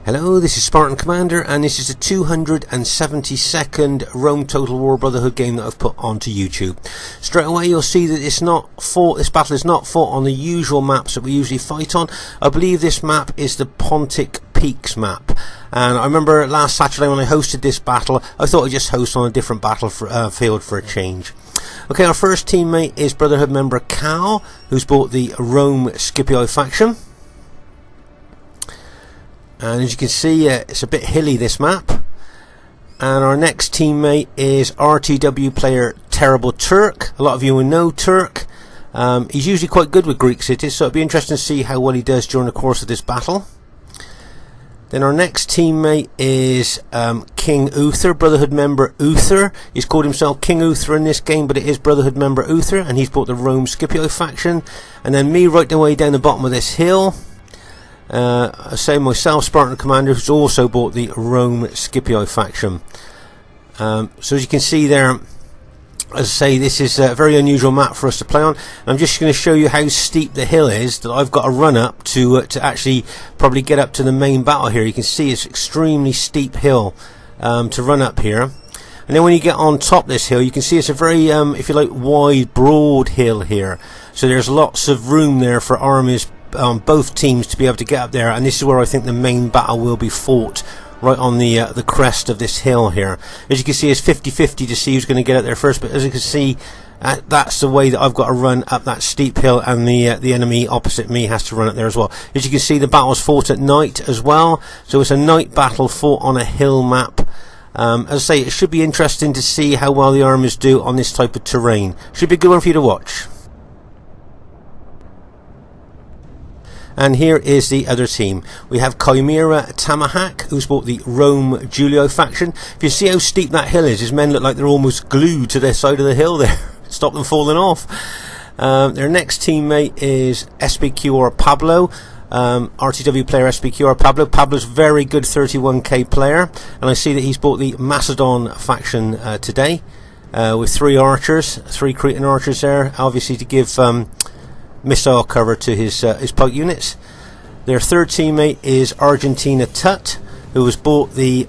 Hello, this is Spartan Commander, and this is the 272nd Rome Total War Brotherhood game that I've put onto YouTube. Straight away you'll see that this battle is not fought on the usual maps that we usually fight on. I believe this map is the Pontic Peaks map, and I remember last Saturday when I hosted this battle, I thought I'd just host on a different field for a change. Okay, our first teammate is Brotherhood member Cal, who's bought the Rome Scipio faction. And as you can see, it's a bit hilly, this map. And our next teammate is RTW player Terrible Turk. A lot of you will know Turk. He's usually quite good with Greek cities, so it'll be interesting to see how well he does during the course of this battle. Then our next teammate is King Uther, Brotherhood member Uther. He's called himself King Uther in this game, but it is Brotherhood member Uther, and he's bought the Rome Scipio faction. And then me right the way down the bottom of this hill. I say myself, Spartan Commander, who's also bought the Rome Scipio faction. So as you can see there, as I say, this is a very unusual map for us to play on. I'm just going to show you how steep the hill is that I've got to run up to actually probably get up to the main battle here. You can see it's extremely steep hill to run up here. And then when you get on top this hill, you can see it's a very, if you like, wide, broad hill here. So there's lots of room there for armies on both teams to be able to get up there, and this is where I think the main battle will be fought, right on the crest of this hill here. As you can see, it's 50-50 to see who's going to get up there first, but as you can see, that's the way that I've got to run up that steep hill, and the enemy opposite me has to run up there as well. As you can see, the battle's fought at night as well, so it's a night battle fought on a hill map. As I say, it should be interesting to see how well the armies do on this type of terrain. Should be a good one for you to watch. And here is the other team. We have Chimera Tamahak, who's bought the Rome Giulio faction. If you see how steep that hill is, his men look like they're almost glued to their side of the hill there. Stop them falling off. Their next teammate is SBQR Pablo. RTW player SBQR Pablo. Pablo's very good 31k player. And I see that he's bought the Macedon faction today. With 3 archers, 3 Cretan archers there. Obviously to give missile cover to his pike units. Their third teammate is Argentina Tut, who has bought the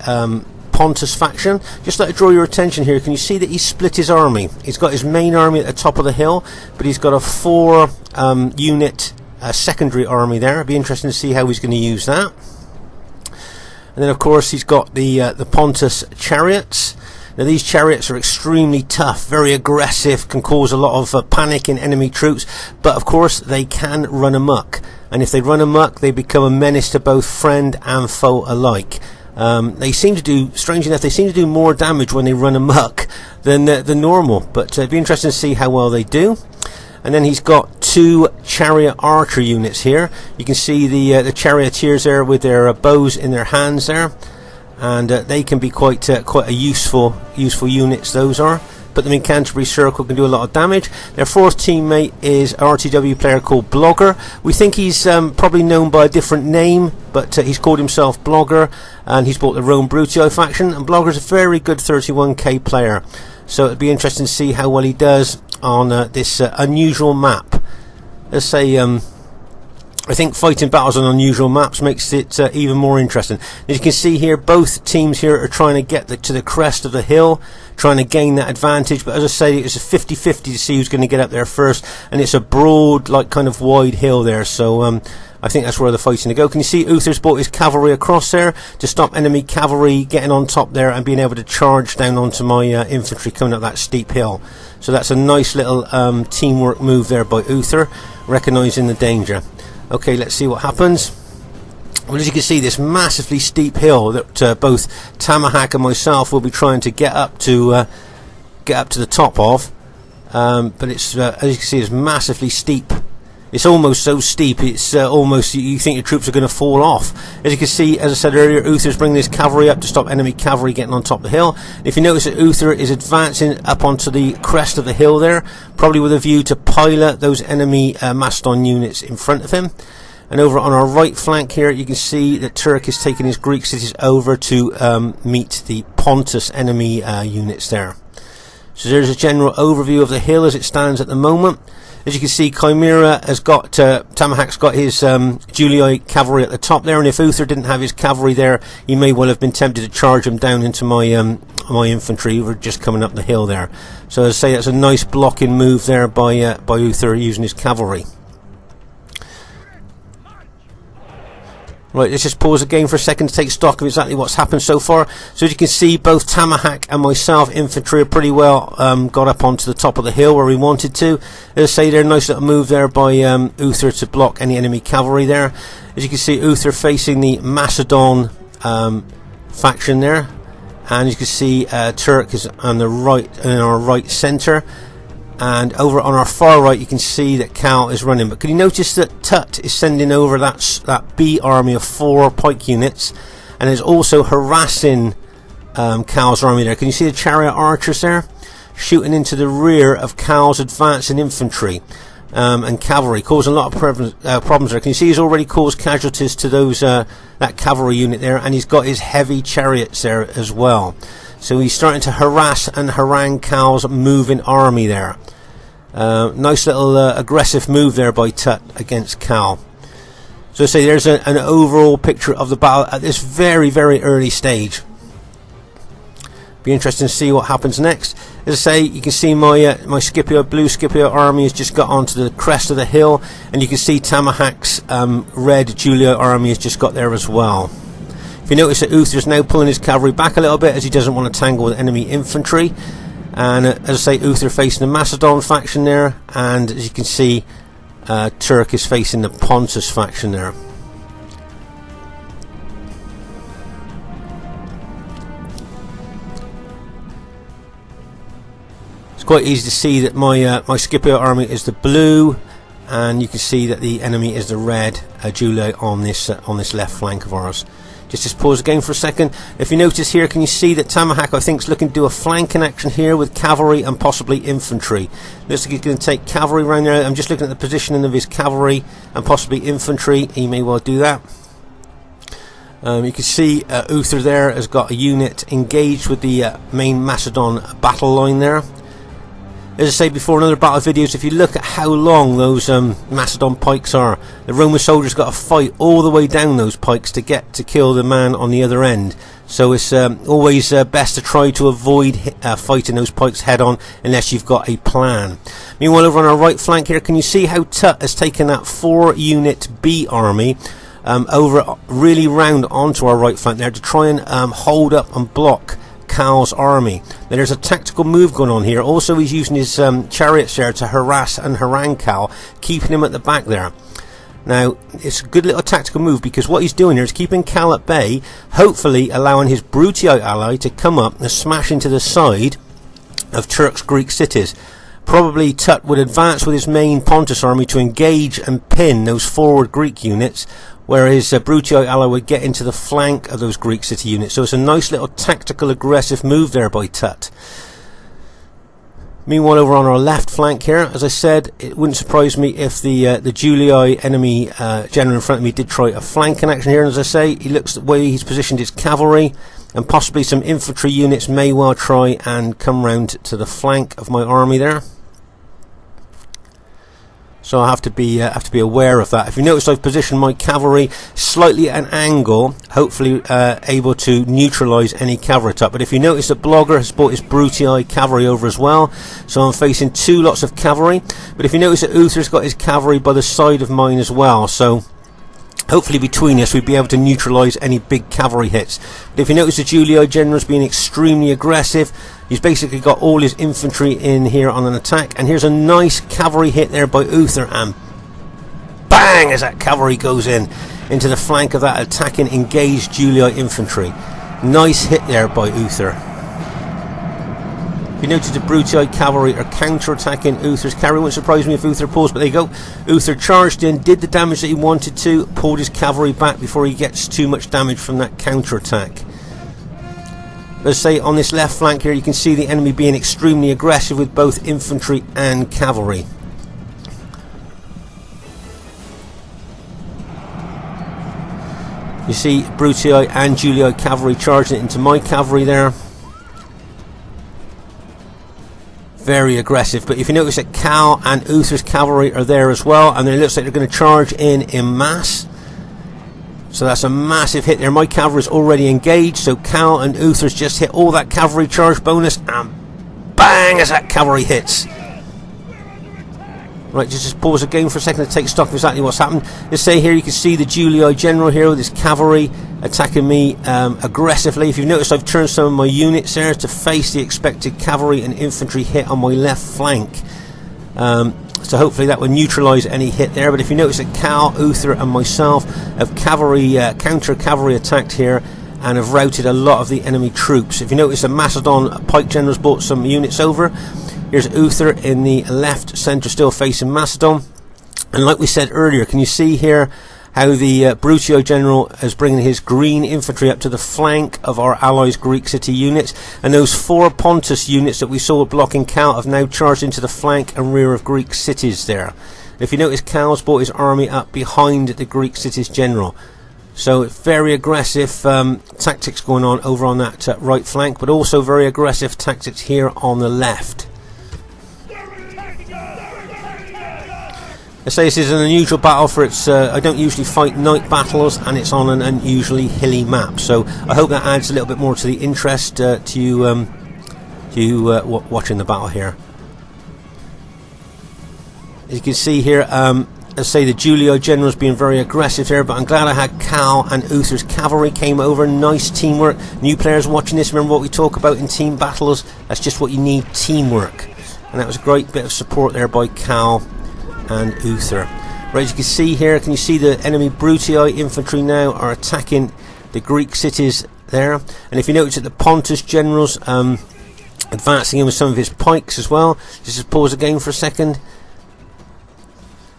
Pontus faction. Just like to draw your attention here, can you see that he's split his army? He's got his main army at the top of the hill, but he's got a 4 unit secondary army there. It'll be interesting to see how he's going to use that. And then of course he's got the Pontus chariots. Now these chariots are extremely tough, very aggressive, can cause a lot of panic in enemy troops, but of course they can run amok, and if they run amok they become a menace to both friend and foe alike. They seem to do, strangely enough, they seem to do more damage when they run amok than normal, but it'd be interesting to see how well they do. And then he's got 2 chariot archer units here. You can see the charioteers there with their bows in their hands there. And they can be quite a useful units, those are. Put them in Canterbury Circle, can do a lot of damage. Their fourth teammate is an RTW player called Blogger. We think he's probably known by a different name, but he's called himself Blogger, and he's bought the Rome Brutio faction. And Blogger's a very good 31k player, so it'd be interesting to see how well he does on this unusual map. Let's say I think fighting battles on unusual maps makes it even more interesting. As you can see here, both teams here are trying to get to the crest of the hill, trying to gain that advantage. But as I say, it's a 50-50 to see who's going to get up there first. And it's a broad, like kind of wide hill there. So I think that's where the fight's going to go. Can you see Uther's brought his cavalry across there to stop enemy cavalry getting on top there and being able to charge down onto my infantry coming up that steep hill. So that's a nice little teamwork move there by Uther, recognising the danger. Okay, let's see what happens. Well, as you can see, this massively steep hill that both Tamahak and myself will be trying to get up to the top of, but it's as you can see, it's massively steep. It's almost so steep, it's almost you think your troops are going to fall off. As you can see, as I said earlier, Uther's bringing his cavalry up to stop enemy cavalry getting on top of the hill. If you notice that Uther is advancing up onto the crest of the hill there, probably with a view to pilot those enemy Macedon units in front of him. And over on our right flank here, you can see that Turk is taking his Greek cities over to meet the Pontus enemy units there. So there's a general overview of the hill as it stands at the moment. As you can see, Chimera has got, Tamahac's got his Julii cavalry at the top there, and if Uther didn't have his cavalry there, he may well have been tempted to charge him down into my my infantry who were just coming up the hill there. So as I say, that's a nice blocking move there by Uther using his cavalry. Right, let's just pause again for a second to take stock of exactly what's happened so far. So as you can see, both Tamahac and myself, infantry, are pretty well got up onto the top of the hill where we wanted to. As I say, there, nice little move there by Uther to block any enemy cavalry there. As you can see, Uther facing the Macedon faction there. And you can see Turk is on the right, in our right centre. And over on our far right, you can see that Cal is running. But can you notice that Tut is sending over that B army of 4 pike units, and is also harassing Cal's army there. Can you see the chariot archers there shooting into the rear of Cal's advancing infantry and cavalry, causing a lot of problems there. Can you see he's already caused casualties to those that cavalry unit there, and he's got his heavy chariots there as well. So he's starting to harass and harangue Cal's moving army there. Nice little aggressive move there by Tut against Cal. So I say there's an overall picture of the battle at this very, very early stage. Be interesting to see what happens next. As I say, you can see my Scipio, blue Scipio army has just got onto the crest of the hill, and you can see Tamahac's red Julio army has just got there as well. If you notice that Uther's now pulling his cavalry back a little bit as he doesn't want to tangle with enemy infantry. And as I say, Uther facing the Macedon faction there, and as you can see, Turk is facing the Pontus faction there. It's quite easy to see that my Scipio army is the blue, and you can see that the enemy is the red Julii on this left flank of ours. Just pause again for a second. If you notice here, can you see that Tamahac, I think, is looking to do a flanking action here with cavalry and possibly infantry. Looks like he's going to take cavalry around there. I'm just looking at the positioning of his cavalry and possibly infantry. He may well do that. You can see Uther there has got a unit engaged with the main Macedon battle line there. As I say before in other battle videos, if you look at how long those Macedon pikes are, the Roman soldiers got to fight all the way down those pikes to get to kill the man on the other end. So it's always best to try to avoid fighting those pikes head on unless you've got a plan. Meanwhile, over on our right flank here, can you see how Tut has taken that 4-unit B army over really round onto our right flank there to try and hold up and block Cal's army. Now there's a tactical move going on here. Also, he's using his chariots there to harass and harangue Cal, keeping him at the back there. Now it's a good little tactical move, because what he's doing here is keeping Cal at bay, hopefully allowing his Brutii ally to come up and smash into the side of Turk's Greek cities. Probably Tut would advance with his main Pontus army to engage and pin those forward Greek units, whereas Brutii ally would get into the flank of those Greek city units. So it's a nice little tactical aggressive move there by Tut. Meanwhile, over on our left flank here, as I said, it wouldn't surprise me if the Julii enemy general in front of me did try a flanking action here. And as I say, he looks at the way he's positioned his cavalry, and possibly some infantry units may well try and come round to the flank of my army there. So I have to be aware of that. If you notice, I've positioned my cavalry slightly at an angle, hopefully able to neutralise any cavalry attack. But if you notice, that Blogger has brought his Brutii cavalry over as well, so I'm facing 2 lots of cavalry. But if you notice that Uther's got his cavalry by the side of mine as well, so hopefully between us we'd be able to neutralise any big cavalry hits. But if you notice, the Julii general's being extremely aggressive. He's basically got all his infantry in here on an attack, and here's a nice cavalry hit there by Uther, and bang, as that cavalry goes into the flank of that attacking engaged Julii infantry. Nice hit there by Uther. If you notice, the Brutii cavalry are counter-attacking Uther's cavalry. It wouldn't surprise me if Uther paused, but there you go. Uther charged in, did the damage that he wanted to, pulled his cavalry back before he gets too much damage from that counter-attack. Let's say on this left flank here, you can see the enemy being extremely aggressive with both infantry and cavalry. You see Brutii and Julii cavalry charging it into my cavalry there. Very aggressive. But if you notice that Cal and Uther's cavalry are there as well, and it looks like they're going to charge in mass. So that's a massive hit there. My cavalry is already engaged, so Cal and Uther's just hit all that cavalry charge bonus, and bang as that cavalry hits. Right, just pause the game for a second to take stock of exactly what's happened. Let's say here you can see the Julii general here with his cavalry attacking me aggressively. If you've noticed, I've turned some of my units there to face the expected cavalry and infantry hit on my left flank. So hopefully that will neutralise any hit there. But if you notice that Cal, Uther and myself have cavalry, counter-cavalry attacked here and have routed a lot of the enemy troops. If you notice, the Macedon pike generals brought some units over. Here's Uther in the left centre, still facing Macedon. And like we said earlier, can you see here how the Brutio general is bringing his green infantry up to the flank of our allies' Greek city units? And those 4 Pontus units that we saw blocking Cal have now charged into the flank and rear of Greek cities there. If you notice, Cal's brought his army up behind the Greek cities general. So very aggressive tactics going on over on that right flank, but also very aggressive tactics here on the left. I say this is an unusual battle for its. I don't usually fight night battles, and it's on an unusually hilly map. So I hope that adds a little bit more to the interest to you watching the battle here. As you can see here, let's say the Julii general's being very aggressive here, but I'm glad I had Cal and Uther's cavalry came over. Nice teamwork. New players watching this, remember what we talk about in team battles. That's just what you need, teamwork. And that was a great bit of support there by Cal and Uther. Right, as you can see here, can you see the enemy Brutii infantry now are attacking the Greek cities there? And if you notice that the Pontus generals advancing in with some of his pikes as well. Just pause the game for a second.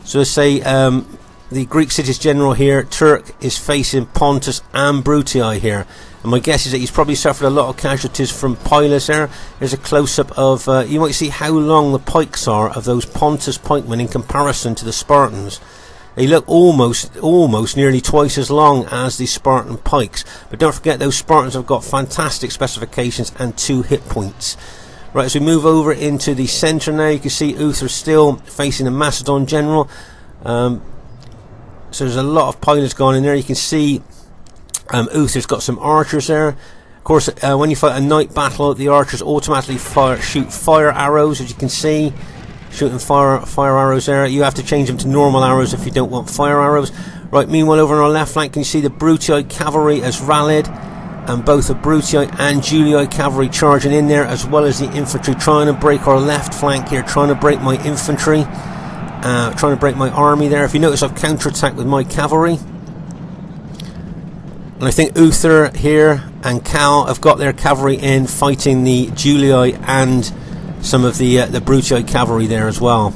So let's say the Greek cities general here, Turk, is facing Pontus and Brutii here. And my guess is that he's probably suffered a lot of casualties from Pilus there. There's a close-up of, you might see how long the pikes are of those Pontus pikemen in comparison to the Spartans. They look almost nearly twice as long as the Spartan pikes. But don't forget, those Spartans have got fantastic specifications and 2 hit points. Right, as we move over into the centre now, you can see Uther still facing the Macedon general. So there's a lot of pilots going in there. You can see Uther's got some archers there. Of course, when you fight a night battle, the archers automatically shoot fire arrows, as you can see. Shooting fire arrows there. You have to change them to normal arrows if you don't want fire arrows. Right, meanwhile over on our left flank, can you see the Brutii cavalry has rallied, and both the Brutii and Julii cavalry charging in there, as well as the infantry trying to break our left flank here, trying to break my infantry, trying to break my army there. If you notice, I've counterattacked with my cavalry. And I think Uther here and Cal have got their cavalry in, fighting the Julii and some of the Brutii cavalry there as well.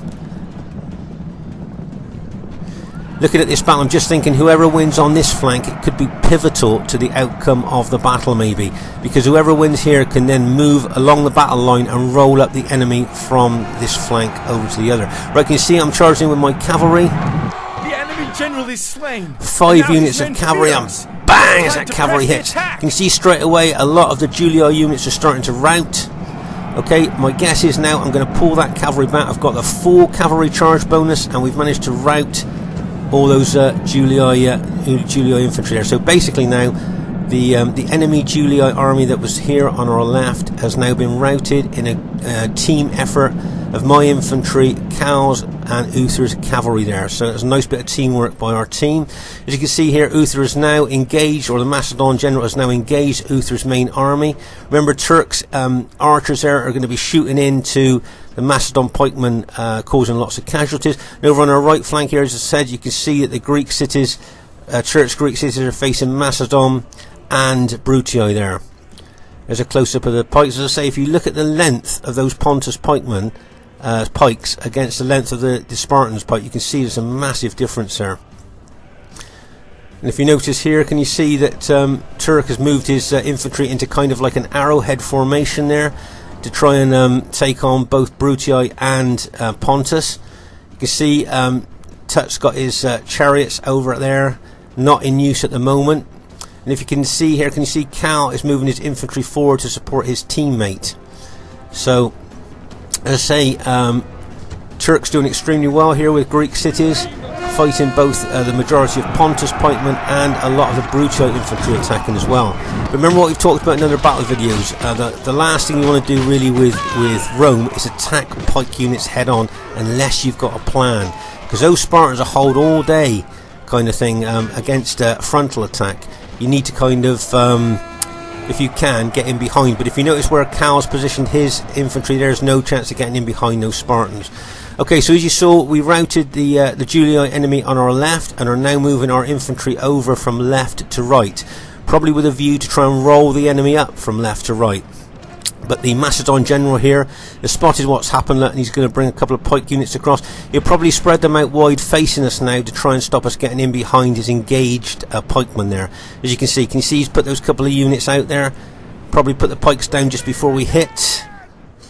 Looking at this battle, I'm just thinking whoever wins on this flank, it could be pivotal to the outcome of the battle maybe, because whoever wins here can then move along the battle line and roll up the enemy from this flank over to the other. Right, can you see I'm charging with my cavalry? The enemy general is slain. 5 units of cavalry, and bang as that cavalry hits. You can see straight away a lot of the Julii units are starting to rout. Okay, my guess is now I'm going to pull that cavalry back. I've got the full cavalry charge bonus, and we've managed to rout all those Julii infantry there. So basically now the enemy Julii army that was here on our left has now been routed in a team effort of my infantry, Cal's and Uther's cavalry there. So it's a nice bit of teamwork by our team. As you can see here, Uther is now engaged, or the Macedon general has now engaged Uther's main army. Remember, Turk's archers there are going to be shooting into the Macedon pikemen, causing lots of casualties. And over on our right flank here, as I said, you can see that the Greek cities, Turk's Greek cities, are facing Macedon and Brutii there. There's a close-up of the pikes. As I say, if you look at the length of those Pontus pikemen, pikes against the length of the Spartans' pike, you can see there's a massive difference there. And if you notice here, can you see that Turk has moved his infantry into kind of like an arrowhead formation there to try and take on both Brutii and Pontus. You can see Tut's got his chariots over there, not in use at the moment. And if you can see here, can you see Cal is moving his infantry forward to support his teammate. So As I say, Turks doing extremely well here with Greek cities, fighting both the majority of Pontus pikemen and a lot of the Brutii infantry attacking as well. But remember what we've talked about in other battle videos, the last thing you want to do really with Rome is attack pike units head on unless you've got a plan, because those Spartans are hold all day kind of thing against a frontal attack. You need to kind of, if you can, get in behind. But if you notice where Cal's positioned his infantry, there's no chance of getting in behind those Spartans. Okay, so as you saw, we routed the Julii enemy on our left and are now moving our infantry over from left to right, probably with a view to try and roll the enemy up from left to right. But the Macedon general here has spotted what's happened, and he's going to bring a couple of pike units across. He'll probably spread them out wide facing us now to try and stop us getting in behind his engaged pikemen there. As you can see he's put those couple of units out there, probably put the pikes down just before we hit.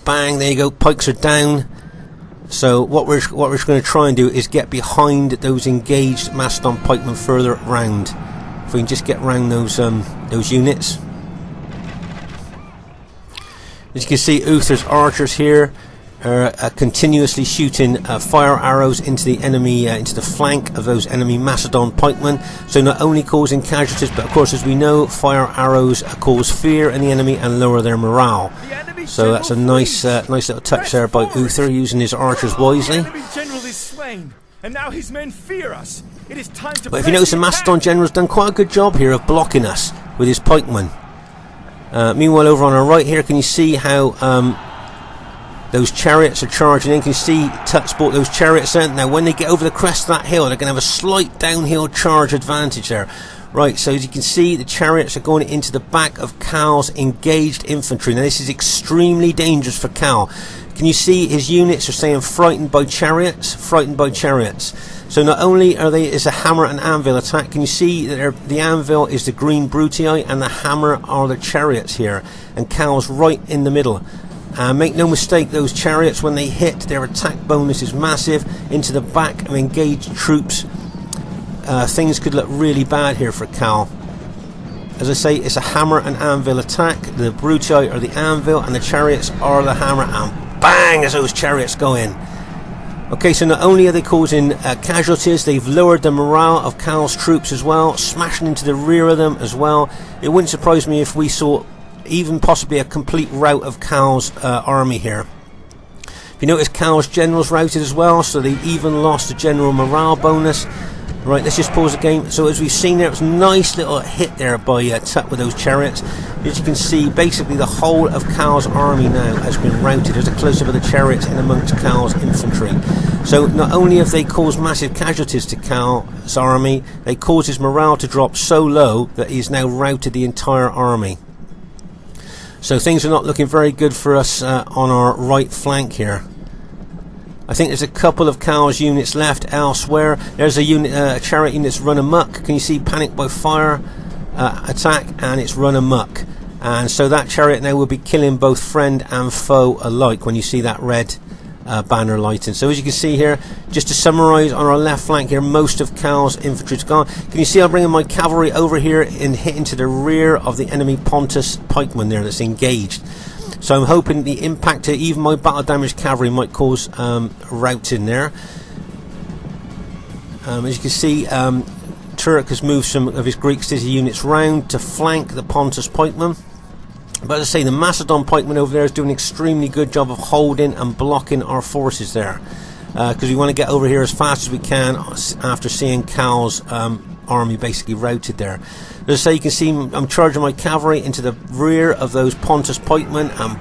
Bang, there you go, pikes are down. So what we're going to try and do is get behind those engaged Macedon pikemen further round. If we can just get round those units. As you can see, Uther's archers here are continuously shooting fire arrows into the enemy, into the flank of those enemy Macedon pikemen. So not only causing casualties, but of course, as we know, fire arrows cause fear in the enemy and lower their morale. So that's a nice little touch there by Uther, using his archers wisely. The enemy general is slain, and now his men fear us. It is time to. But if you notice, the Macedon general's done quite a good job here of blocking us with his pikemen. Meanwhile, over on our right here, can you see how those chariots are charging in? Can you see Tut's brought those chariots in? Now, when they get over the crest of that hill, they're going to have a slight downhill charge advantage there. Right, so as you can see, the chariots are going into the back of Cal's engaged infantry. Now, this is extremely dangerous for Cal. Can you see his units are saying frightened by chariots? Frightened by chariots. So not only is a hammer and anvil attack, can you see that the anvil is the green Brutii and the hammer are the chariots here, and Cal's right in the middle. Make no mistake, those chariots, when they hit, their attack bonus is massive into the back of engaged troops. Things could look really bad here for Cal. As I say, it's a hammer and anvil attack. The Brutii are the anvil and the chariots are the hammer, and bang as those chariots go in. Okay, so not only are they causing casualties, they've lowered the morale of Cal's troops as well, smashing into the rear of them as well. It wouldn't surprise me if we saw even possibly a complete rout of Cal's army here. If you notice, Cal's general's routed as well, so they've even lost the general morale bonus. Right, let's just pause the game. So as we've seen there, it was a nice little hit there by Tut with those chariots. As you can see, basically the whole of Cal's army now has been routed. There's a close-up of the chariots in amongst Cal's infantry. So not only have they caused massive casualties to Cal's army, they caused his morale to drop so low that he's now routed the entire army. So things are not looking very good for us on our right flank here. I think there's a couple of Cal's units left elsewhere. There's a unit, a chariot unit that's run amok. Can you see panic by fire attack, and it's run amok. And so that chariot now will be killing both friend and foe alike when you see that red banner lighting. So as you can see here, just to summarise, on our left flank here, most of Cal's infantry's gone. Can you see I'm bringing my cavalry over here and hitting to the rear of the enemy Pontus pikeman there that's engaged. So I'm hoping the impact to even my battle damaged cavalry might cause rout in there. As you can see, Turk has moved some of his Greek city units round to flank the Pontus pikemen. But as I say, the Macedon pikeman over there is doing an extremely good job of holding and blocking our forces there. Because we want to get over here as fast as we can after seeing Cal's army basically routed there. As I say, you can see I'm charging my cavalry into the rear of those Pontus pikemen, and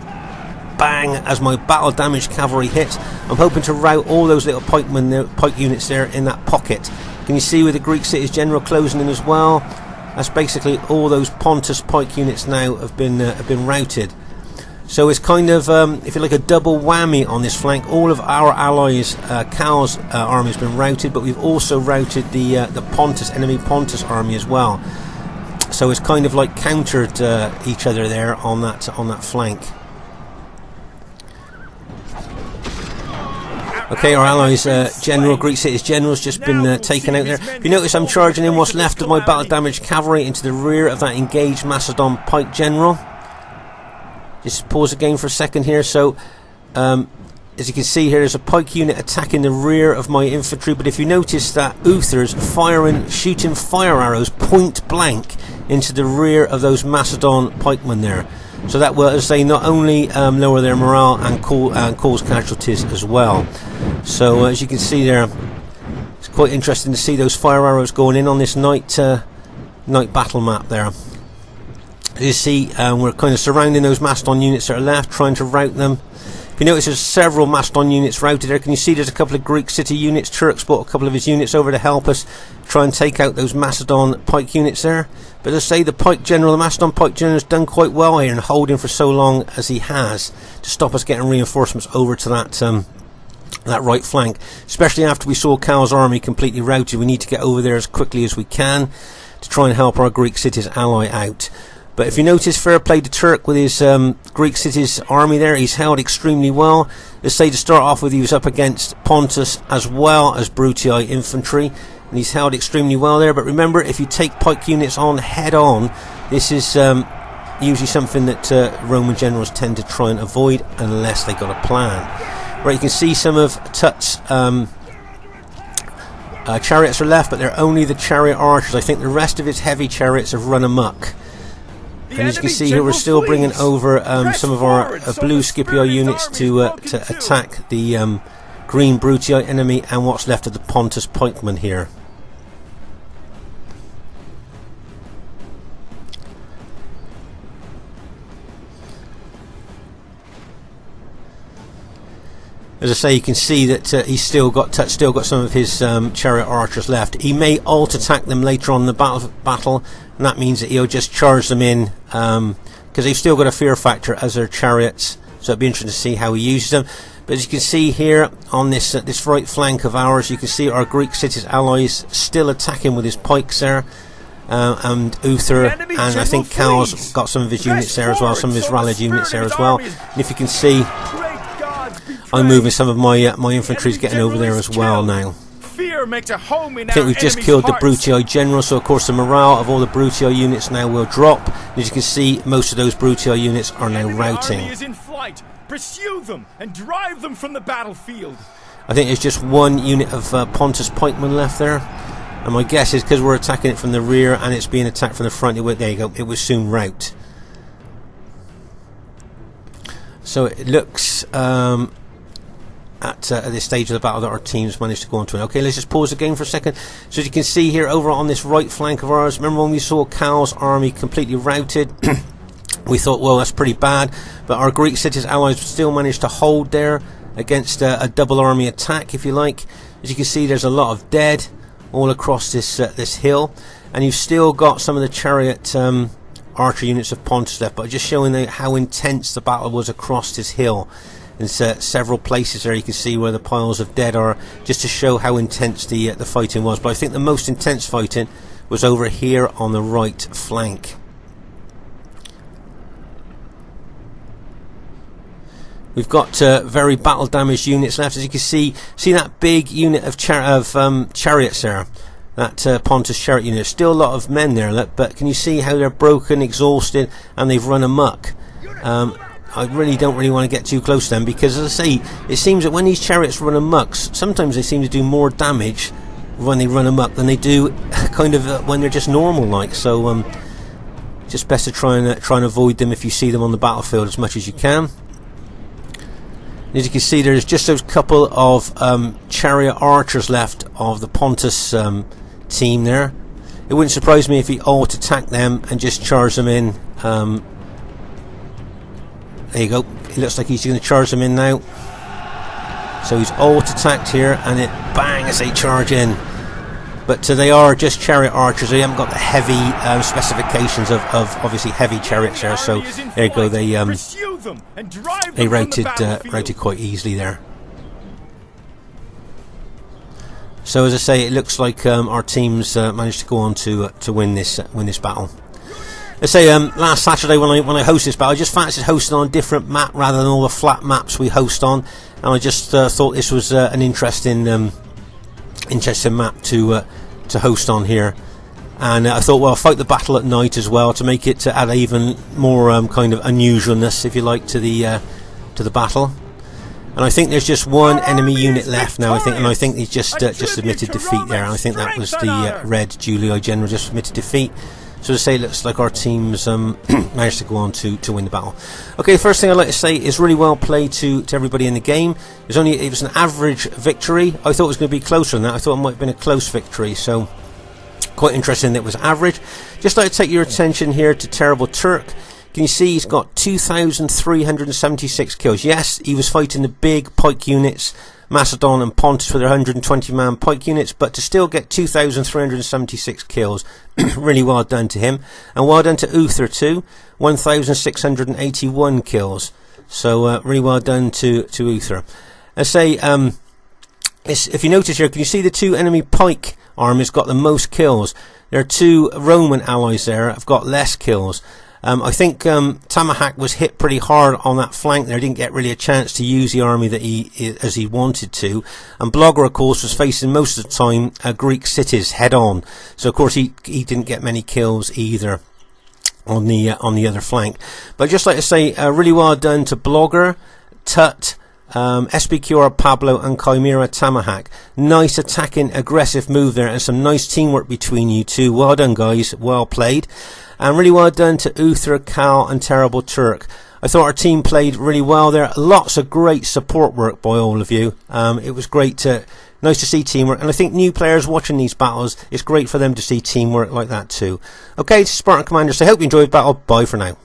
bang as my battle damaged cavalry hits. I'm hoping to rout all those little pike units there in that pocket. Can you see with the Greek city's general closing in as well? That's basically all those Pontus pike units now have been routed. So it's kind of, if you like, a double whammy on this flank. All of our allies, Cal's army has been routed, but we've also routed the enemy Pontus army as well. So it's kind of like countered each other there on that flank. Okay, our allies' Greek city's general's just been taken out there. If you notice, I'm charging in what's left of my battle damaged cavalry into the rear of that engaged Macedon pike general. Just pause the game for a second here. So as you can see here, there's a pike unit attacking the rear of my infantry, but if you notice that Uther's shooting fire arrows point blank into the rear of those Macedon pikemen there. So that will, as I say, not only lower their morale and cause casualties as well. So as you can see there, it's quite interesting to see those fire arrows going in on this night battle map there. As you see, we're kind of surrounding those Macedon units that are left, trying to rout them. If you notice, there's several Macedon units routed there. Can you see there's a couple of Greek city units? Turks brought a couple of his units over to help us try and take out those Macedon pike units there. But as I say, the Macedon pike general has done quite well here in holding for so long as he has to stop us getting reinforcements over to that right flank. Especially after we saw Cal's army completely routed, we need to get over there as quickly as we can to try and help our Greek cities ally out. But if you notice, fair play to Turk with his Greek cities army there. He's held extremely well. Let's say to start off with, he was up against Pontus as well as Brutii infantry, and he's held extremely well there. But remember, if you take pike units on head on, this is usually something that Roman generals tend to try and avoid unless they got a plan. Right, you can see some of Tut's chariots are left, but they're only the chariot archers. I think the rest of his heavy chariots have run amok. And as you can see here, we're still bringing over some of our blue Scipio units to attack the green Brutii enemy and what's left of the Pontus pikemen here. As I say, you can see that he's still got some of his chariot archers left. He may alt attack them later on in the battle, and that means that he'll just charge them in, because they've still got a fear factor as their chariots. So it'll be interesting to see how he uses them. But as you can see here on this right flank of ours, you can see our Greek cities allies still attacking with his pikes there, and Uther, and I think Cal's got some of his units there as well, some of his rallied units there as well. And if you can see, I'm moving some of my infantry's getting over there as well now. Fear makes a home in I think we've just killed the Brutii general, so of course the morale of all the Brutii units now will drop. As you can see, most of those Brutii units are now routing. Army is in flight. Pursue them and drive them from the battlefield. I think there's just one unit of Pontus pikemen left there, and my guess is because we're attacking it from the rear and it's being attacked from the front, there you go, it will soon rout. So it looks at this stage of the battle that our teams managed to go on to win. Okay, let's just pause the game for a second. So as you can see here over on this right flank of ours, remember when we saw Cal's army completely routed? We thought, well, that's pretty bad, but our Greek cities allies still managed to hold there against a double army attack, if you like. As you can see, there's a lot of dead all across this hill, and you've still got some of the chariot archer units of Pontus left, but just showing how intense the battle was across this hill. There's several places there you can see where the piles of dead are, just to show how intense the fighting was. But I think the most intense fighting was over here on the right flank. We've got very battle damaged units left. As you can see that big unit of chariots there, that Pontus chariot unit. Still a lot of men there, but can you see how they're broken, exhausted, and they've run amok? I really don't want to get too close to them, because as I say, it seems that when these chariots run amok, sometimes they seem to do more damage when they run amok than they do kind of when they're just normal like. So just best to try and avoid them if you see them on the battlefield as much as you can. As you can see, there's just those couple of chariot archers left of the Pontus team there. It wouldn't surprise me if he alt attacked them and just charged them in. There you go. It looks like he's going to charge them in now. So he's alt attacked here, and it bang as they charge in. But they are just chariot archers. They haven't got the heavy specifications of obviously heavy chariots there. So there you go. They routed quite easily there. So as I say, it looks like our teams managed to go on to win this battle. Let's say last Saturday when I hosted this battle, I just fancied hosting on a different map rather than all the flat maps we host on, and I just thought this was an interesting map to host on here. And I thought, well, I'll fight the battle at night as well to make it to add even more kind of unusualness, if you like, to the battle. And I think there's just one enemy unit left now. I think he's just admitted defeat there. And I think that was the red Julii general just admitted defeat. So to say, it looks like our team's managed to go on to win the battle. Okay, first thing I'd like to say is really well played to everybody in the game. It was an average victory. I thought it was going to be closer than that. I thought it might have been a close victory. So quite interesting that it was average. Just like to take your attention here to Terrible Turk. Can you see he's got 2,376 kills? Yes, he was fighting the big pike units, Macedon and Pontus with their 120-man pike units, but to still get 2,376 kills, really well done to him. And well done to Uther too, 1,681 kills. So really well done to Uther. I say, if you notice here, can you see the two enemy pike armies got the most kills? There are two Roman allies there have got less kills. I think Tamahak was hit pretty hard on that flank there. Didn't get really a chance to use the army that as he wanted to. And Blogger, of course, was facing most of the time Greek cities head on. So of course he didn't get many kills either on the other flank. But I'd just like to say really well done to Blogger, Tut, SBQR Pablo and Chimera Tamahak. Nice attacking aggressive move there and some nice teamwork between you two. Well done guys, well played. And really well done to Uther, Cal and Terrible Turk. I thought our team played really well there. Lots of great support work by all of you. It was nice to see teamwork. And I think new players watching these battles, it's great for them to see teamwork like that too. Okay, Spartan Commanders, so I hope you enjoyed the battle. Bye for now.